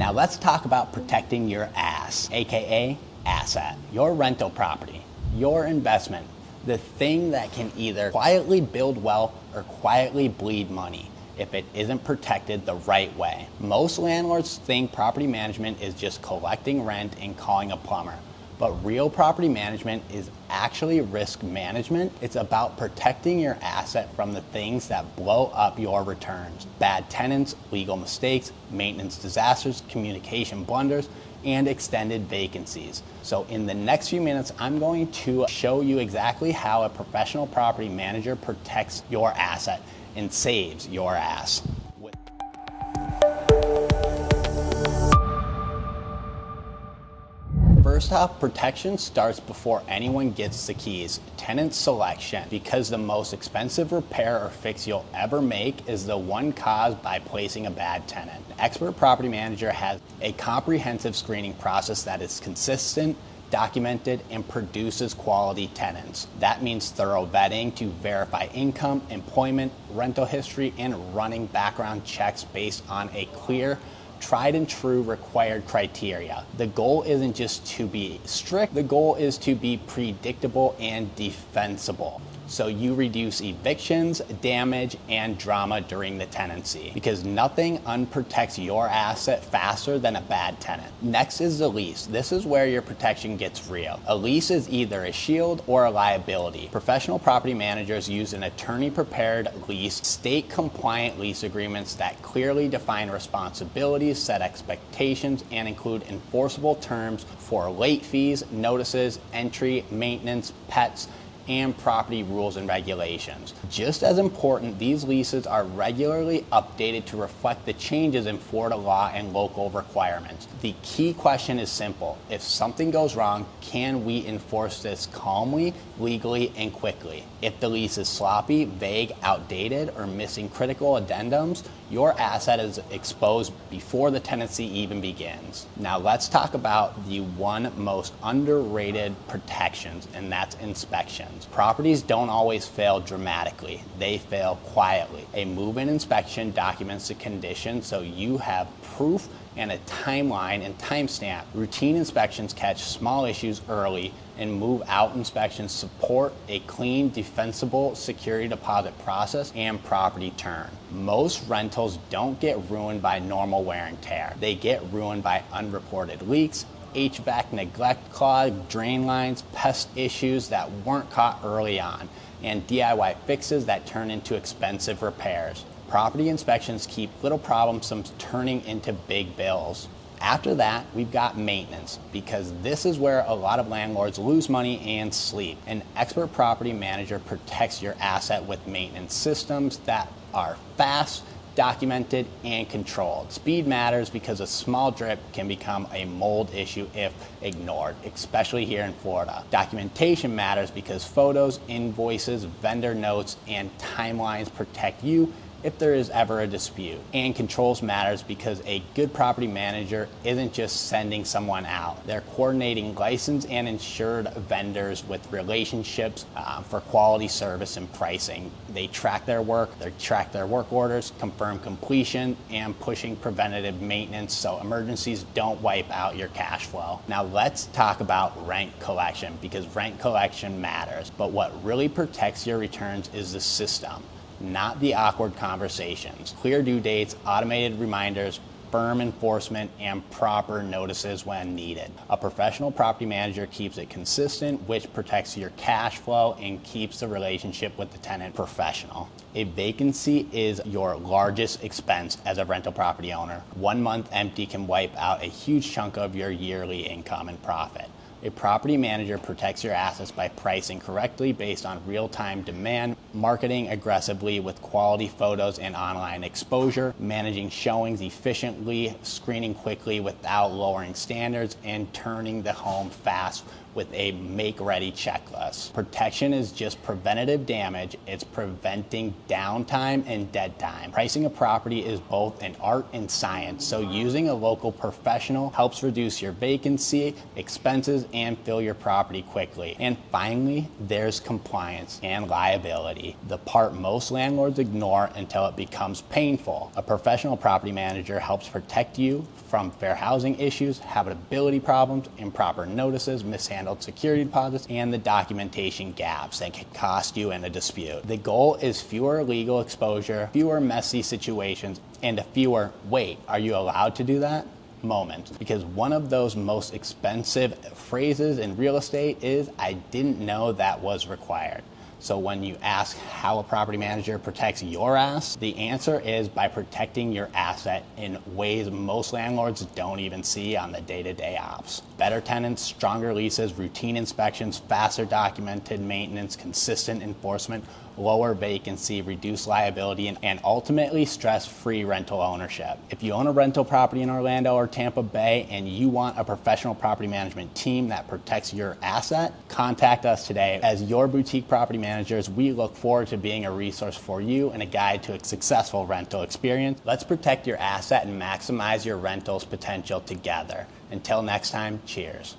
Now let's talk about protecting your ass, aka asset, your rental property, your investment, the thing that can either quietly build wealth or quietly bleed money if it isn't protected the right way. Most landlords think property management is just collecting rent and calling a plumber. But real property management is actually risk management. It's about protecting your asset from the things that blow up your returns. Bad tenants, legal mistakes, maintenance disasters, communication blunders, and extended vacancies. So in the next few minutes, I'm going to show you exactly how a professional property manager protects your asset and saves your ass. First off, protection starts before anyone gets the keys. Tenant selection, because the most expensive repair or fix you'll ever make is the one caused by placing a bad tenant. An expert property manager has a comprehensive screening process that is consistent, documented, and produces quality tenants. That means thorough vetting to verify income, employment, rental history, and running background checks based on a clear, tried and true required criteria. The goal isn't just to be strict, the goal is to be predictable and defensible. So you reduce evictions, damage, and drama during the tenancy, because nothing unprotects your asset faster than a bad tenant. Next is the lease. This is where your protection gets real. A lease is either a shield or a liability. Professional property managers use an attorney-prepared lease, state-compliant lease agreements that clearly define responsibilities, set expectations, and include enforceable terms for late fees, notices, entry, maintenance, pets, and property rules and regulations. Just as important, these leases are regularly updated to reflect the changes in Florida law and local requirements. The key question is simple. If something goes wrong, can we enforce this calmly, legally, and quickly? If the lease is sloppy, vague, outdated, or missing critical addendums, your asset is exposed before the tenancy even begins. Now let's talk about the one most underrated protections, and that's inspections. Properties don't always fail dramatically, they fail quietly. A move-in inspection documents the condition so you have proof and a timeline and timestamp. Routine inspections catch small issues early, and move-out inspections support a clean, defensible security deposit process and property turn. Most rentals don't get ruined by normal wear and tear. They get ruined by unreported leaks, HVAC neglect, clogged drain lines, pest issues that weren't caught early on, and DIY fixes that turn into expensive repairs. Property inspections keep little problems from turning into big bills. After that, we've got maintenance, because this is where a lot of landlords lose money and sleep. An expert property manager protects your asset with maintenance systems that are fast, documented, and controlled. Speed matters because a small drip can become a mold issue if ignored, especially here in Florida. Documentation matters because photos, invoices, vendor notes, and timelines protect you if there is ever a dispute. And controls matters because a good property manager isn't just sending someone out. They're coordinating licensed and insured vendors with relationships for quality service and pricing. They track their work orders, confirm completion, and pushing preventative maintenance so emergencies don't wipe out your cash flow. Now let's talk about rent collection, because rent collection matters. But what really protects your returns is the system, not the awkward conversations. Clear due dates, automated reminders, firm enforcement, and proper notices when needed. A professional property manager keeps it consistent, which protects your cash flow and keeps the relationship with the tenant professional. A vacancy is your largest expense as a rental property owner. 1 month empty can wipe out a huge chunk of your yearly income and profit. A property manager protects your assets by pricing correctly based on real-time demand, marketing aggressively with quality photos and online exposure, managing showings efficiently, screening quickly without lowering standards, and turning the home fast with a make-ready checklist. Protection is just preventative damage. It's preventing downtime and dead time. Pricing a property is both an art and science, so using a local professional helps reduce your vacancy, expenses, and fill your property quickly. And finally, there's compliance and liability, the part most landlords ignore until it becomes painful. A professional property manager helps protect you from fair housing issues, habitability problems, improper notices, mishandled security deposits, and the documentation gaps that can cost you in a dispute. The goal is fewer legal exposure, fewer messy situations, and a fewer, wait, are you allowed to do that? Moment. Because one of those most expensive phrases in real estate is, I didn't know that was required. So when you ask how a property manager protects your ass, the answer is by protecting your asset in ways most landlords don't even see on the day-to-day ops. Better tenants, stronger leases, routine inspections, faster documented maintenance, consistent enforcement, lower vacancy, reduced liability, and ultimately stress-free rental ownership. If you own a rental property in Orlando or Tampa Bay and you want a professional property management team that protects your asset, contact us today. As your boutique property managers, we look forward to being a resource for you and a guide to a successful rental experience. Let's protect your asset and maximize your rental's potential together. Until next time, cheers.